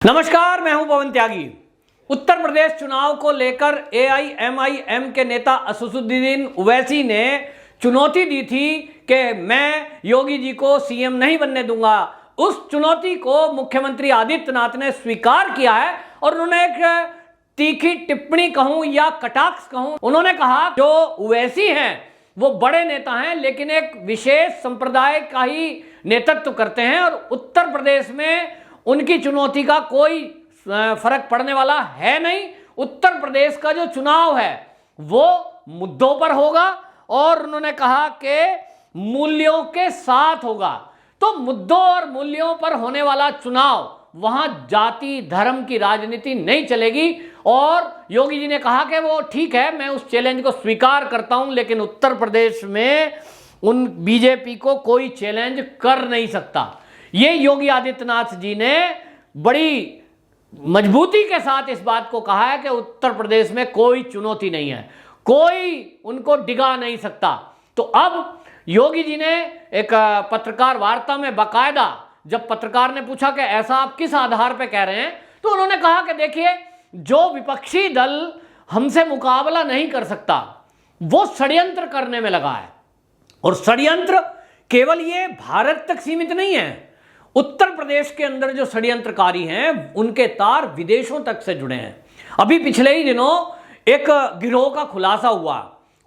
नमस्कार, मैं हूं पवन त्यागी। उत्तर प्रदेश चुनाव को लेकर एआईएमआईएम के नेता असदुद्दीन ओवैसी ने चुनौती दी थी कि मैं योगी जी को सीएम नहीं बनने दूंगा। उस चुनौती को मुख्यमंत्री आदित्यनाथ ने स्वीकार किया है और उन्होंने एक तीखी टिप्पणी कहूं या कटाक्ष कहूं, उन्होंने कहा जो ओवैसी हैं वो बड़े नेता हैं लेकिन एक विशेष संप्रदाय का ही नेतृत्व करते हैं और उत्तर प्रदेश में उनकी चुनौती का कोई फर्क पड़ने वाला है नहीं। उत्तर प्रदेश का जो चुनाव है वो मुद्दों पर होगा और उन्होंने कहा कि मूल्यों के साथ होगा। तो मुद्दों और मूल्यों पर होने वाला चुनाव, वहां जाति धर्म की राजनीति नहीं चलेगी। और योगी जी ने कहा कि वो ठीक है, मैं उस चैलेंज को स्वीकार करता हूं, लेकिन उत्तर प्रदेश में उन बीजेपी को कोई चैलेंज कर नहीं सकता। ये योगी आदित्यनाथ जी ने बड़ी मजबूती के साथ इस बात को कहा है कि उत्तर प्रदेश में कोई चुनौती नहीं है, कोई उनको डिगा नहीं सकता। तो अब योगी जी ने एक पत्रकार वार्ता में बाकायदा, जब पत्रकार ने पूछा कि ऐसा आप किस आधार पर कह रहे हैं, तो उन्होंने कहा कि देखिए, जो विपक्षी दल हमसे मुकाबला नहीं कर सकता वो षड्यंत्र करने में लगा है। और षड्यंत्र केवल ये भारत तक सीमित नहीं है। उत्तर प्रदेश के अंदर जो षड्यंत्रकारी हैं उनके तार विदेशों तक से जुड़े हैं। अभी पिछले ही दिनों एक गिरोह का खुलासा हुआ,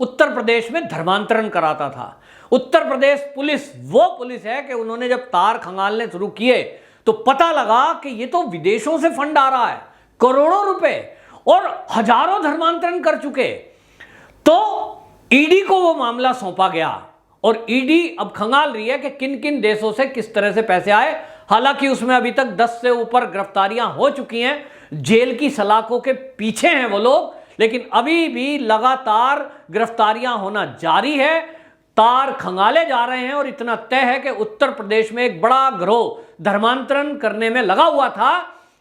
उत्तर प्रदेश में धर्मांतरण कराता था। उत्तर प्रदेश पुलिस वो पुलिस है कि उन्होंने जब तार खंगालने शुरू किए तो पता लगा कि ये तो विदेशों से फंड आ रहा है, करोड़ों रुपए, और हजारों धर्मांतरण कर चुके। तो ईडी को वो मामला सौंपा गया और ईडी अब खंगाल रही है कि किन किन देशों से किस तरह से पैसे आए। हालांकि उसमें अभी तक 10 से ऊपर गिरफ्तारियां हो चुकी हैं, जेल की सलाखों के पीछे हैं वो लोग, लेकिन अभी भी लगातार गिरफ्तारियां होना जारी है, तार खंगाले जा रहे हैं। और इतना तय है कि उत्तर प्रदेश में एक बड़ा गिरोह धर्मांतरण करने में लगा हुआ था,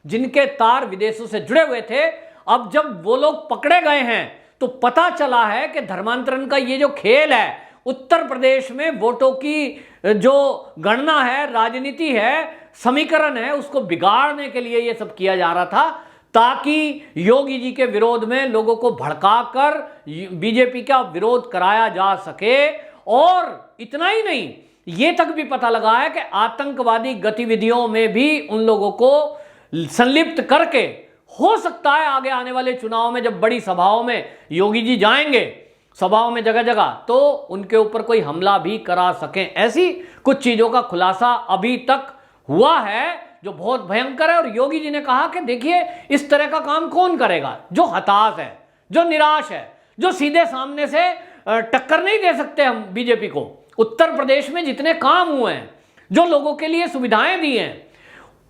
जिनके तार विदेशों से जुड़े हुए थे। अब जब वो लोग पकड़े गए हैं तो पता चला है कि धर्मांतरण का ये जो खेल है, उत्तर प्रदेश में वोटों की जो गणना है, राजनीति है, समीकरण है, उसको बिगाड़ने के लिए ये सब किया जा रहा था, ताकि योगी जी के विरोध में लोगों को भड़काकर बीजेपी का विरोध कराया जा सके। और इतना ही नहीं, ये तक भी पता लगा है कि आतंकवादी गतिविधियों में भी उन लोगों को संलिप्त करके, हो सकता है आगे आने वाले चुनाव में जब बड़ी सभाओं में योगी जी जाएंगे, सभाओं में जगह जगह, तो उनके ऊपर कोई हमला भी करा सकें। ऐसी कुछ चीजों का खुलासा अभी तक हुआ है जो बहुत भयंकर है। और योगी जी ने कहा कि देखिए, इस तरह का काम कौन करेगा जो हताश है, जो निराश है, जो सीधे सामने से टक्कर नहीं दे सकते हम बीजेपी को। उत्तर प्रदेश में जितने काम हुए हैं, जो लोगों के लिए सुविधाएं दी हैं,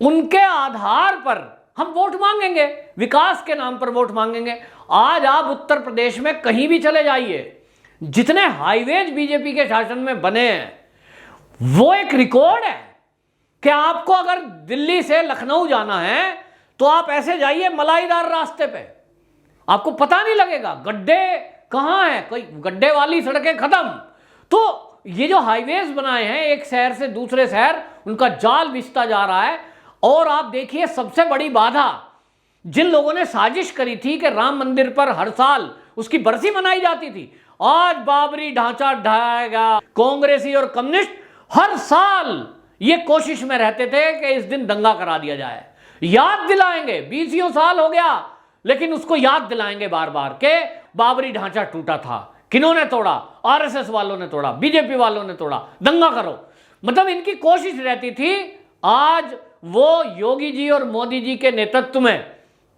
उनके आधार पर हम वोट मांगेंगे, विकास के नाम पर वोट मांगेंगे। आज आप उत्तर प्रदेश में कहीं भी चले जाइए, जितने हाईवेज बीजेपी के शासन में बने हैं, वो एक रिकॉर्ड है कि आपको अगर दिल्ली से लखनऊ जाना है तो आप ऐसे जाइए मलाईदार रास्ते पे, आपको पता नहीं लगेगा गड्ढे कहां हैं, कोई गड्ढे वाली सड़कें खत्म। तो ये जो हाईवेज बनाए हैं एक शहर से दूसरे शहर, उनका जाल बिछता जा रहा है। और आप देखिए, सबसे बड़ी बाधा जिन लोगों ने साजिश करी थी कि राम मंदिर पर हर साल उसकी बरसी मनाई जाती थी, आज बाबरी ढांचा ढाएगा। कांग्रेसी और कम्युनिस्ट हर साल ये कोशिश में रहते थे कि इस दिन दंगा करा दिया जाए, याद दिलाएंगे, 20 साल हो गया, लेकिन उसको याद दिलाएंगे बार बार कि बाबरी ढांचा टूटा था, किन्होंने तोड़ा, आरएसएस वालों ने तोड़ा, बीजेपी वालों ने तोड़ा, दंगा करो। मतलब इनकी कोशिश रहती थी। आज वो योगी जी और मोदी जी के नेतृत्व में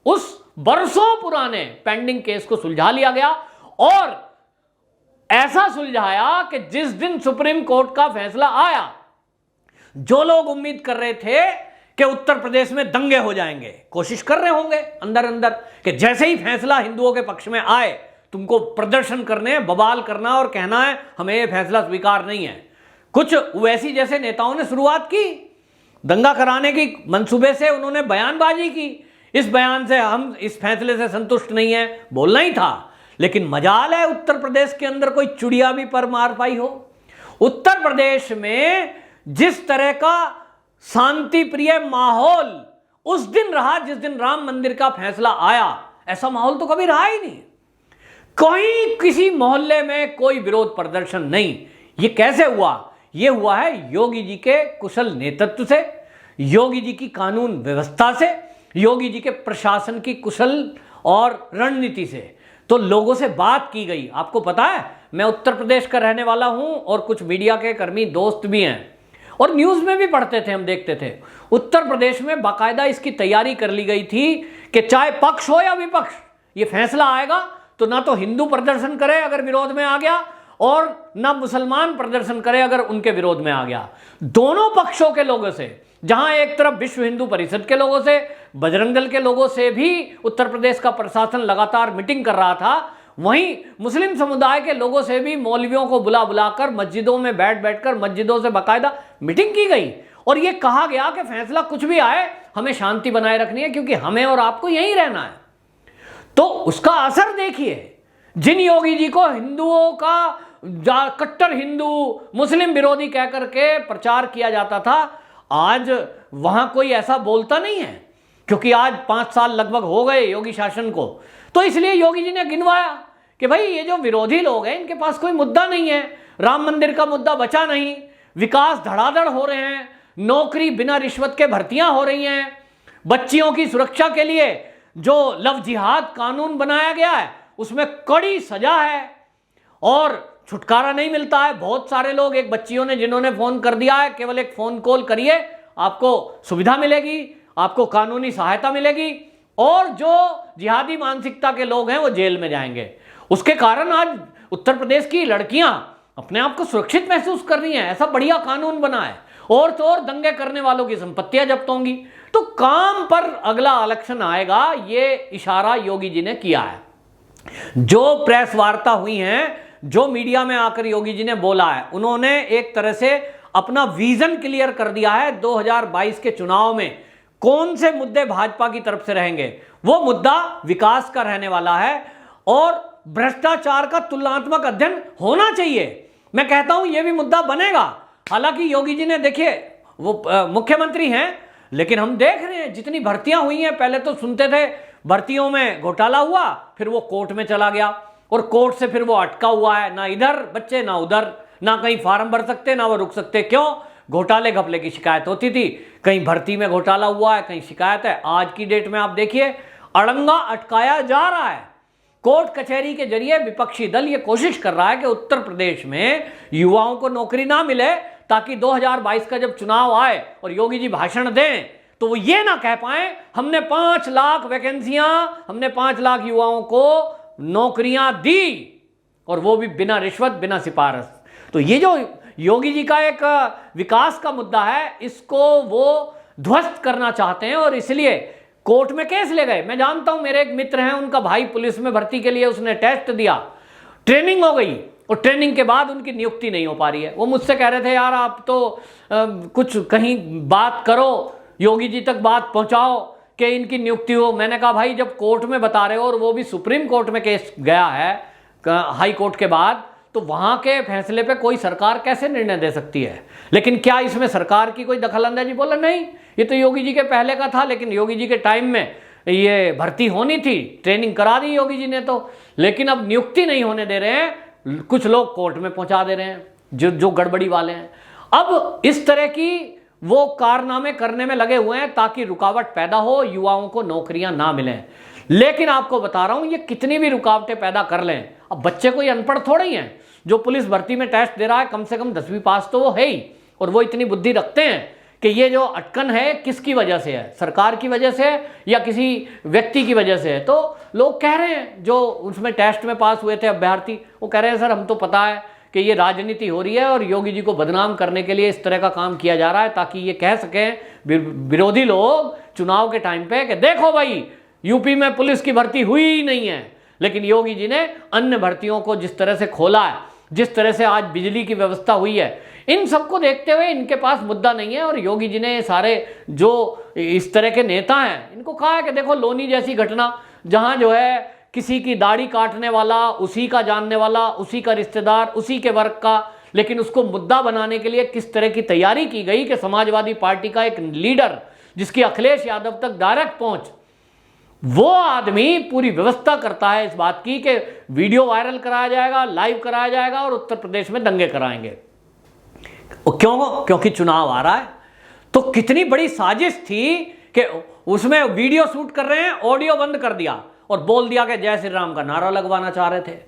उस बरसों पुराने पेंडिंग केस को सुलझा लिया गया और ऐसा सुलझाया कि जिस दिन सुप्रीम कोर्ट का फैसला आया, जो लोग उम्मीद कर रहे थे कि उत्तर प्रदेश में दंगे हो जाएंगे, कोशिश कर रहे होंगे अंदर अंदर कि जैसे ही फैसला हिंदुओं के पक्ष में आए, तुमको प्रदर्शन करने, बवाल करना और कहना है हमें यह फैसला स्वीकार नहीं है। कुछ वैसी जैसे नेताओं ने शुरुआत की दंगा कराने की मंसूबे से, उन्होंने बयानबाजी की, इस बयान से हम इस फैसले से संतुष्ट नहीं है, बोलना ही था। लेकिन मजाल है उत्तर प्रदेश के अंदर कोई चुड़िया भी पर मार पाई हो। उत्तर प्रदेश में जिस तरह का शांति प्रिय माहौल उस दिन रहा जिस दिन राम मंदिर का फैसला आया। ऐसा माहौल तो कभी रहा ही नहीं। कोई किसी मोहल्ले में कोई विरोध प्रदर्शन नहीं। ये कैसे हुआ? ये हुआ है योगी जी के कुशल नेतृत्व से, योगी जी की कानून व्यवस्था से, योगी जी के प्रशासन की कुशल और रणनीति से। तो लोगों से बात की गई। आपको पता है, मैं उत्तर प्रदेश का रहने वाला हूं और कुछ मीडिया के कर्मी दोस्त भी हैं और न्यूज़ में भी पढ़ते थे, हम देखते थे। उत्तर प्रदेश में बाकायदा इसकी तैयारी कर ली गई थी कि चाहे पक्ष हो या विपक्ष, ये फैसला आएगा तो ना तो हिंदू प्रदर्शन करे अगर विरोध में आ गया, और ना मुसलमान प्रदर्शन करे अगर उनके विरोध में आ गया। दोनों पक्षों के लोगों से, जहां एक तरफ विश्व हिंदू परिषद के लोगों से, बजरंग दल के लोगों से भी उत्तर प्रदेश का प्रशासन लगातार मीटिंग कर रहा था, वहीं मुस्लिम समुदाय के लोगों से भी मौलवियों को बुला बुलाकर मस्जिदों में बैठकर मस्जिदों से बाकायदा मीटिंग की गई और यह कहा गया कि फैसला कुछ भी आए, हमें शांति बनाए रखनी है क्योंकि हमें और आपको यहीं रहना है। तो उसका असर देखिए। जिन योगी जी को हिंदुओं का कट्टर हिंदू, मुस्लिम विरोधी कहकर के प्रचार किया जाता था, आज वहां कोई ऐसा बोलता नहीं है क्योंकि आज 5 साल लगभग हो गए योगी शासन को। तो इसलिए योगी जी ने गिनवाया कि भाई ये जो विरोधी लोग हैं इनके पास कोई मुद्दा नहीं है, राम मंदिर का मुद्दा बचा नहीं, विकास धड़ाधड़ हो रहे हैं, नौकरी बिना रिश्वत के भर्तियां हो रही हैं, बच्चियों की सुरक्षा के लिए जो लव जिहाद कानून बनाया गया है उसमें कड़ी सजा है और छुटकारा नहीं मिलता है। बहुत सारे लोग, एक बच्चियों ने जिन्होंने फोन कर दिया है, केवल एक फोन कॉल करिए आपको सुविधा मिलेगी, आपको कानूनी सहायता मिलेगी, और जो जिहादी मानसिकता के लोग हैं वो जेल में जाएंगे। उसके कारण आज उत्तर प्रदेश की लड़कियां अपने आप को सुरक्षित महसूस कर रही हैं। ऐसा बढ़िया कानून बना है, और तो और दंगे करने वालों की संपत्तियां जब्त होंगी। तो काम पर अगला इलेक्शन आएगा, ये इशारा योगी जी ने किया है। जो प्रेस वार्ता हुई है, जो मीडिया में आकर योगी जी ने बोला है, उन्होंने एक तरह से अपना विजन क्लियर कर दिया है 2022 के चुनाव में कौन से मुद्दे भाजपा की तरफ से रहेंगे। वो मुद्दा विकास का रहने वाला है और भ्रष्टाचार का तुलनात्मक अध्ययन होना चाहिए। मैं कहता हूं यह भी मुद्दा बनेगा। हालांकि योगी जी ने, देखिए वो मुख्यमंत्री हैं, लेकिन हम देख रहे हैं जितनी भर्तियां हुई हैं, पहले तो सुनते थे भर्तियों में घोटाला हुआ, फिर वो कोर्ट में चला गया और कोर्ट से फिर वो अटका हुआ है, ना इधर बच्चे ना उधर, ना कहीं फार्म भर सकते ना वो रुक सकते। क्यों? घोटाले घपले की शिकायत होती थी, कहीं भर्ती में घोटाला हुआ है, कहीं शिकायत है। आज की डेट में आप देखिए अड़ंगा अटकाया जा रहा है। कोर्ट कचहरी के जरिए विपक्षी दल ये कोशिश कर रहा है कि उत्तर प्रदेश में युवाओं को नौकरी ना मिले, ताकि 2022 का जब चुनाव आए और योगी जी भाषण दें तो वो ये ना कह पाए हमने 5 लाख वैकेंसियां, हमने 5 लाख युवाओं को नौकरियां दी, और वो भी बिना रिश्वत, बिना सिफारिश। तो ये जो योगी जी का एक विकास का मुद्दा है, इसको वो ध्वस्त करना चाहते हैं और इसलिए कोर्ट में केस ले गए। मैं जानता हूं, मेरे एक मित्र हैं, उनका भाई पुलिस में भर्ती के लिए उसने टेस्ट दिया, ट्रेनिंग हो गई और ट्रेनिंग के बाद उनकी नियुक्ति नहीं हो पा रही है। वो मुझसे कह रहे थे यार आप तो कुछ कहीं बात करो, योगी जी तक बात पहुंचाओ कि इनकी नियुक्ति हो। मैंने कहा भाई जब कोर्ट में बता रहे हो और वो भी सुप्रीम कोर्ट में केस गया है हाई कोर्ट के बाद, तो वहां के फैसले पे कोई सरकार कैसे निर्णय दे सकती है? लेकिन क्या इसमें सरकार की कोई दखलंदाजी? बोला नहीं, ये तो योगी जी के पहले का था, लेकिन योगी जी के टाइम में ये भर्ती होनी थी, ट्रेनिंग करा दी योगी जी ने तो, लेकिन अब नियुक्ति नहीं होने दे रहे हैं, कुछ लोग कोर्ट में पहुंचा दे रहे हैं जो गड़बड़ी वाले हैं। अब इस तरह की वो कारनामे करने में लगे हुए हैं ताकि रुकावट पैदा हो, युवाओं को नौकरियां ना मिलें। लेकिन आपको बता रहा हूं ये कितनी भी रुकावटें पैदा कर लें, अब बच्चे कोई अनपढ़ थोड़े ही हैं। जो पुलिस भर्ती में टेस्ट दे रहा है कम से कम 10वीं पास तो वो है ही, और वो इतनी बुद्धि रखते हैं कि ये जो अटकन है किसकी वजह से है, सरकार की वजह से है या किसी व्यक्ति की वजह से है। तो लोग कह रहे हैं, जो उसमें टेस्ट में पास हुए थे अभ्यर्थी, वो कह रहे हैं सर हम तो पता है कि ये राजनीति हो रही है और योगी जी को बदनाम करने के लिए इस तरह का काम किया जा रहा है ताकि ये कह सकें विरोधी लोग चुनाव के टाइम पे कि देखो भाई यूपी में पुलिस की भर्ती हुई ही नहीं है। लेकिन योगी जी ने अन्य भर्तियों को जिस तरह से खोला है, जिस तरह से आज बिजली की व्यवस्था हुई है, इन सबको देखते हुए इनके पास मुद्दा नहीं है। और योगी जी ने सारे जो इस तरह के नेता हैं इनको कहा है कि देखो लोनी जैसी घटना, जहां जो है किसी की दाढ़ी काटने वाला उसी का जानने वाला, उसी का रिश्तेदार, उसी के वर्ग का, लेकिन उसको मुद्दा बनाने के लिए किस तरह की तैयारी की गई कि समाजवादी पार्टी का एक लीडर जिसकी अखिलेश यादव तक डायरेक्ट पहुंच, वो आदमी पूरी व्यवस्था करता है इस बात की कि वीडियो वायरल कराया जाएगा, लाइव कराया जाएगा और उत्तर प्रदेश में दंगे कराएंगे। क्यों? क्योंकि चुनाव आ रहा है। तो कितनी बड़ी साजिश थी कि उसमें वीडियो शूट कर रहे हैं, ऑडियो बंद कर दिया और बोल दिया कि जय श्री राम का नारा लगवाना चाह रहे थे।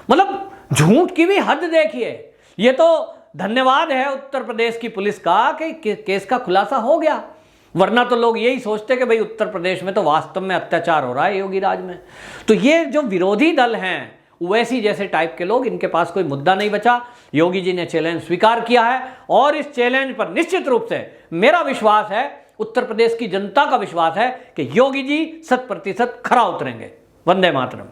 मतलब झूठ की भी हद देखिए। ये तो धन्यवाद है उत्तर प्रदेश की पुलिस का कि केस का खुलासा हो गया, वरना तो लोग यही सोचते कि भाई उत्तर प्रदेश में तो वास्तव में अत्याचार हो रहा है योगी राज में। तो ये जो विरोधी दल हैं, ओवैसी जैसे टाइप के लोग, इनके पास कोई मुद्दा नहीं बचा। योगी जी ने चैलेंज स्वीकार किया है और इस चैलेंज पर निश्चित रूप से मेरा विश्वास है, उत्तर प्रदेश की जनता का विश्वास है कि योगी जी 100% खरा उतरेंगे। वंदे मातरम।